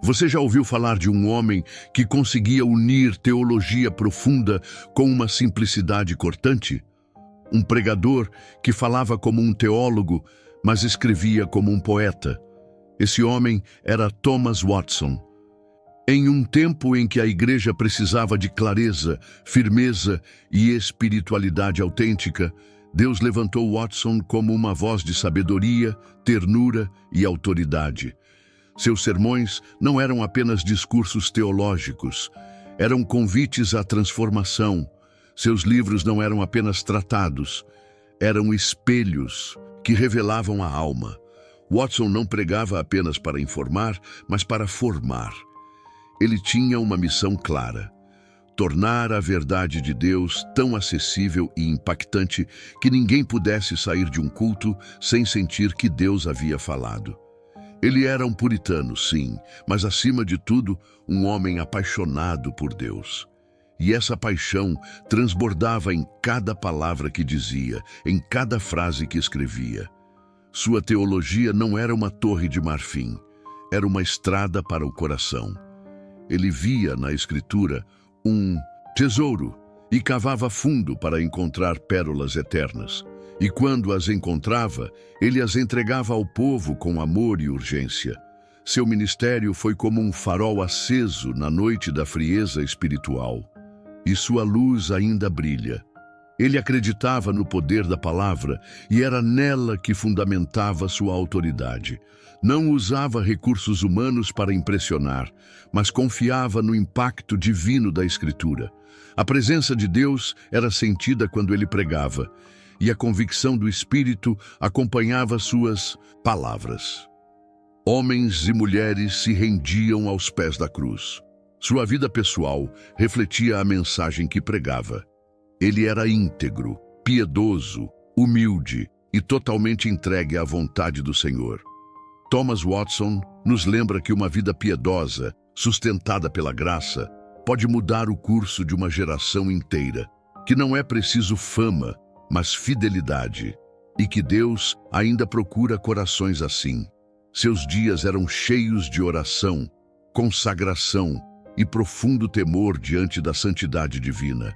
Você já ouviu falar de um homem que conseguia unir teologia profunda com uma simplicidade cortante? Um pregador que falava como um teólogo, mas escrevia como um poeta. Esse homem era Thomas Watson. Em um tempo em que a igreja precisava de clareza, firmeza e espiritualidade autêntica, Deus levantou Watson como uma voz de sabedoria, ternura e autoridade. Seus sermões não eram apenas discursos teológicos, eram convites à transformação. Seus livros não eram apenas tratados, eram espelhos que revelavam a alma. Watson não pregava apenas para informar, mas para formar. Ele tinha uma missão clara: tornar a verdade de Deus tão acessível e impactante que ninguém pudesse sair de um culto sem sentir que Deus havia falado. Ele era um puritano, sim, mas acima de tudo, um homem apaixonado por Deus. E essa paixão transbordava em cada palavra que dizia, em cada frase que escrevia. Sua teologia não era uma torre de marfim, era uma estrada para o coração. Ele via na Escritura um tesouro e cavava fundo para encontrar pérolas eternas. E quando as encontrava, ele as entregava ao povo com amor e urgência. Seu ministério foi como um farol aceso na noite da frieza espiritual. E sua luz ainda brilha. Ele acreditava no poder da palavra e era nela que fundamentava sua autoridade. Não usava recursos humanos para impressionar, mas confiava no impacto divino da Escritura. A presença de Deus era sentida quando ele pregava, e a convicção do Espírito acompanhava suas palavras. Homens e mulheres se rendiam aos pés da cruz. Sua vida pessoal refletia a mensagem que pregava. Ele era íntegro, piedoso, humilde e totalmente entregue à vontade do Senhor. Thomas Watson nos lembra que uma vida piedosa, sustentada pela graça, pode mudar o curso de uma geração inteira, que não é preciso fama, mas fidelidade, e que Deus ainda procura corações assim. Seus dias eram cheios de oração, consagração e profundo temor diante da santidade divina.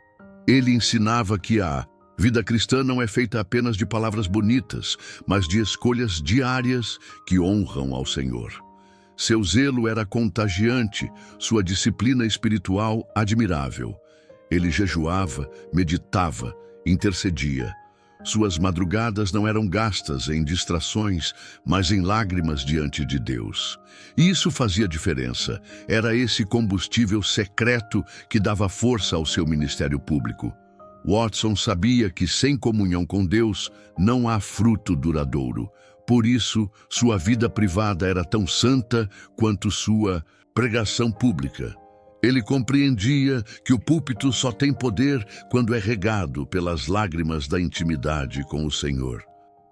Ele ensinava que a vida cristã não é feita apenas de palavras bonitas, mas de escolhas diárias que honram ao Senhor. Seu zelo era contagiante, sua disciplina espiritual admirável. Ele jejuava, meditava, intercedia. Suas madrugadas não eram gastas em distrações, mas em lágrimas diante de Deus. E isso fazia diferença. Era esse combustível secreto que dava força ao seu ministério público. Watson sabia que sem comunhão com Deus não há fruto duradouro. Por isso, sua vida privada era tão santa quanto sua pregação pública. Ele compreendia que o púlpito só tem poder quando é regado pelas lágrimas da intimidade com o Senhor,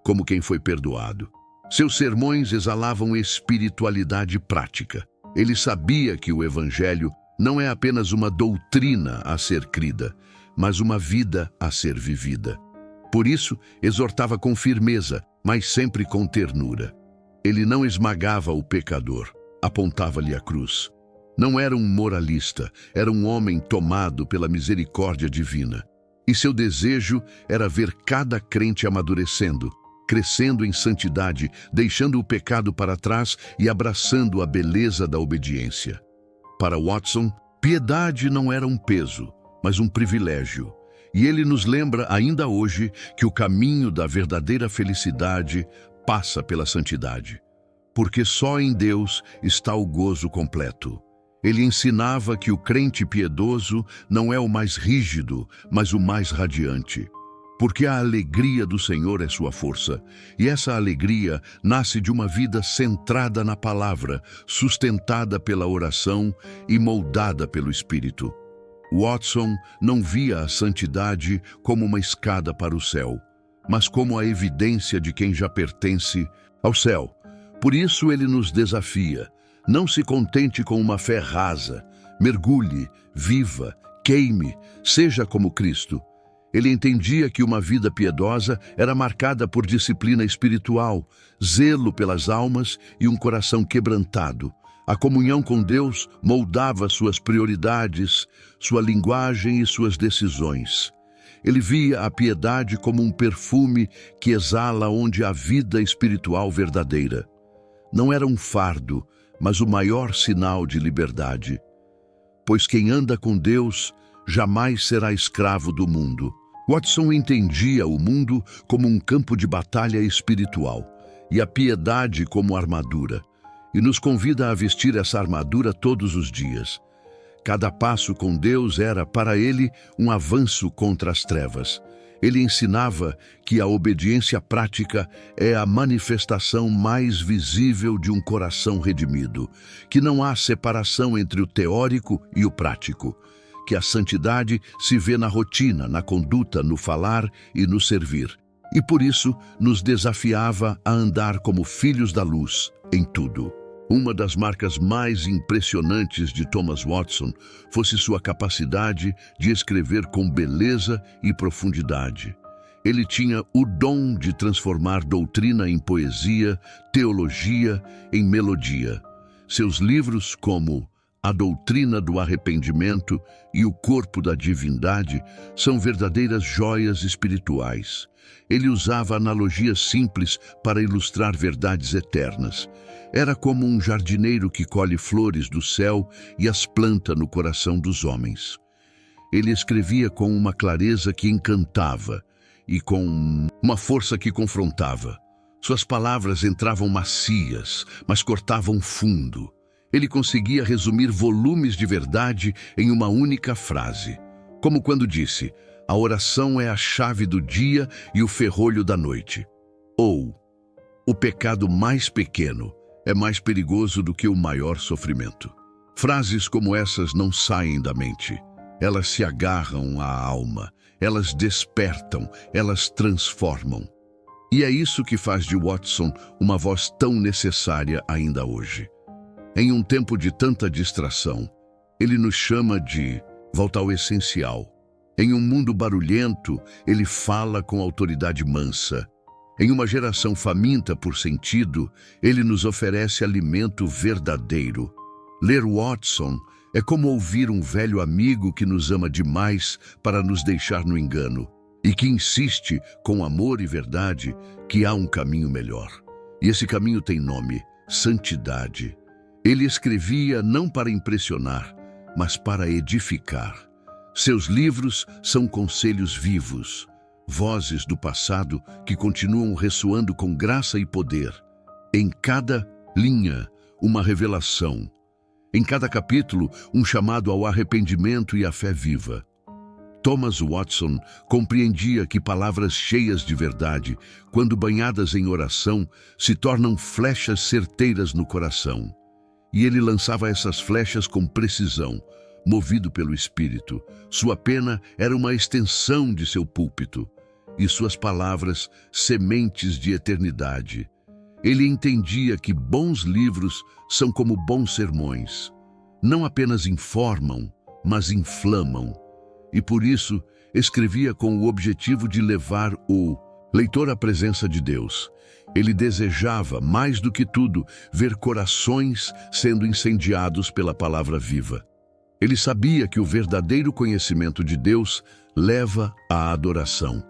como quem foi perdoado. Seus sermões exalavam espiritualidade prática. Ele sabia que o Evangelho não é apenas uma doutrina a ser crida, mas uma vida a ser vivida. Por isso, exortava com firmeza, mas sempre com ternura. Ele não esmagava o pecador, apontava-lhe a cruz. Não era um moralista, era um homem tomado pela misericórdia divina. E seu desejo era ver cada crente amadurecendo, crescendo em santidade, deixando o pecado para trás e abraçando a beleza da obediência. Para Watson, piedade não era um peso, mas um privilégio. E ele nos lembra ainda hoje que o caminho da verdadeira felicidade passa pela santidade. Porque só em Deus está o gozo completo. Ele ensinava que o crente piedoso não é o mais rígido, mas o mais radiante. Porque a alegria do Senhor é sua força, e essa alegria nasce de uma vida centrada na palavra, sustentada pela oração e moldada pelo Espírito. Watson não via a santidade como uma escada para o céu, mas como a evidência de quem já pertence ao céu. Por isso ele nos desafia: não se contente com uma fé rasa, mergulhe, viva, queime, seja como Cristo. Ele entendia que uma vida piedosa era marcada por disciplina espiritual, zelo pelas almas e um coração quebrantado, A comunhão com Deus moldava suas prioridades, sua linguagem e suas decisões. Ele via a piedade como um perfume que exala onde há vida espiritual verdadeira. Não era um fardo, mas o maior sinal de liberdade. Pois quem anda com Deus jamais será escravo do mundo. Watson entendia o mundo como um campo de batalha espiritual e a piedade como armadura, e nos convida a vestir essa armadura todos os dias. Cada passo com Deus era, para ele, um avanço contra as trevas. Ele ensinava que a obediência prática é a manifestação mais visível de um coração redimido, que não há separação entre o teórico e o prático, que a santidade se vê na rotina, na conduta, no falar e no servir. E por isso nos desafiava a andar como filhos da luz em tudo. Uma das marcas mais impressionantes de Thomas Watson fosse sua capacidade de escrever com beleza e profundidade. Ele tinha o dom de transformar doutrina em poesia, teologia em melodia. Seus livros como A Doutrina do Arrependimento e O Corpo da Divindade são verdadeiras joias espirituais. Ele usava analogias simples para ilustrar verdades eternas. Era como um jardineiro que colhe flores do céu e as planta no coração dos homens. Ele escrevia com uma clareza que encantava e com uma força que confrontava. Suas palavras entravam macias, mas cortavam fundo. Ele conseguia resumir volumes de verdade em uma única frase. Como quando disse: a oração é a chave do dia e o ferrolho da noite. Ou, o pecado mais pequeno é mais perigoso do que o maior sofrimento. Frases como essas não saem da mente. Elas se agarram à alma, elas despertam, elas transformam. E é isso que faz de Watson uma voz tão necessária ainda hoje. Em um tempo de tanta distração, ele nos chama de volta ao essencial. Em um mundo barulhento, ele fala com autoridade mansa. Em uma geração faminta por sentido, ele nos oferece alimento verdadeiro. Ler Watson é como ouvir um velho amigo que nos ama demais para nos deixar no engano e que insiste, com amor e verdade, que há um caminho melhor. E esse caminho tem nome: santidade. Ele escrevia não para impressionar, mas para edificar. Seus livros são conselhos vivos, vozes do passado que continuam ressoando com graça e poder. Em cada linha, uma revelação. Em cada capítulo, um chamado ao arrependimento e à fé viva. Thomas Watson compreendia que palavras cheias de verdade, quando banhadas em oração, se tornam flechas certeiras no coração. E ele lançava essas flechas com precisão, movido pelo Espírito. Sua pena era uma extensão de seu púlpito, e suas palavras, sementes de eternidade. Ele entendia que bons livros são como bons sermões. Não apenas informam, mas inflamam. E por isso, escrevia com o objetivo de levar o leitor à presença de Deus. Ele desejava, mais do que tudo, ver corações sendo incendiados pela palavra viva. Ele sabia que o verdadeiro conhecimento de Deus leva à adoração,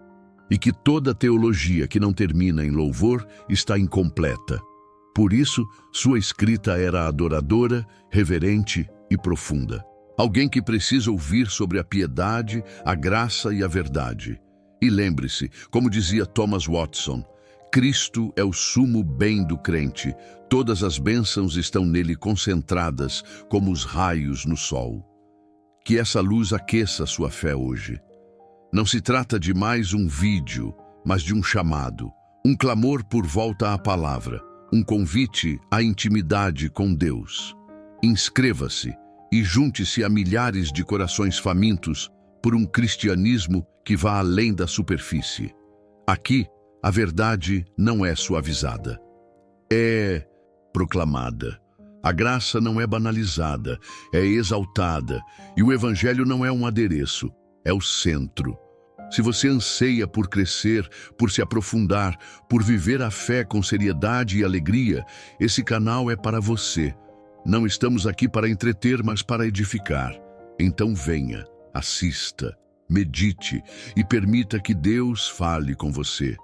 e que toda teologia que não termina em louvor está incompleta. Por isso, sua escrita era adoradora, reverente e profunda. Alguém que precisa ouvir sobre a piedade, a graça e a verdade. E lembre-se, como dizia Thomas Watson, Cristo é o sumo bem do crente. Todas as bênçãos estão nele concentradas como os raios no sol. Que essa luz aqueça sua fé hoje. Não se trata de mais um vídeo, mas de um chamado, um clamor por volta à palavra, um convite à intimidade com Deus. Inscreva-se e junte-se a milhares de corações famintos por um cristianismo que vá além da superfície. Aqui, a verdade não é suavizada, é proclamada. A graça não é banalizada, é exaltada, e o evangelho não é um adereço, é o centro. Se você anseia por crescer, por se aprofundar, por viver a fé com seriedade e alegria, esse canal é para você. Não estamos aqui para entreter, mas para edificar. Então venha, assista, medite e permita que Deus fale com você.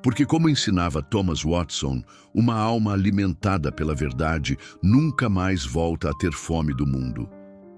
Porque, como ensinava Thomas Watson, uma alma alimentada pela verdade nunca mais volta a ter fome do mundo.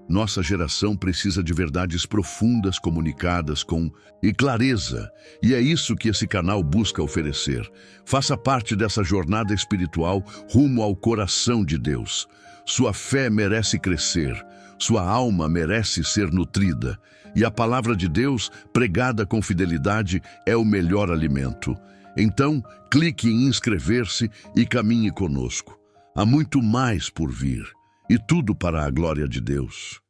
Nossa geração precisa de verdades profundas comunicadas com clareza, e é isso que esse canal busca oferecer. Faça parte dessa jornada espiritual rumo ao coração de Deus. Sua fé merece crescer, sua alma merece ser nutrida, e a palavra de Deus, pregada com fidelidade, é o melhor alimento. Então, clique em inscrever-se e caminhe conosco. Há muito mais por vir, e tudo para a glória de Deus.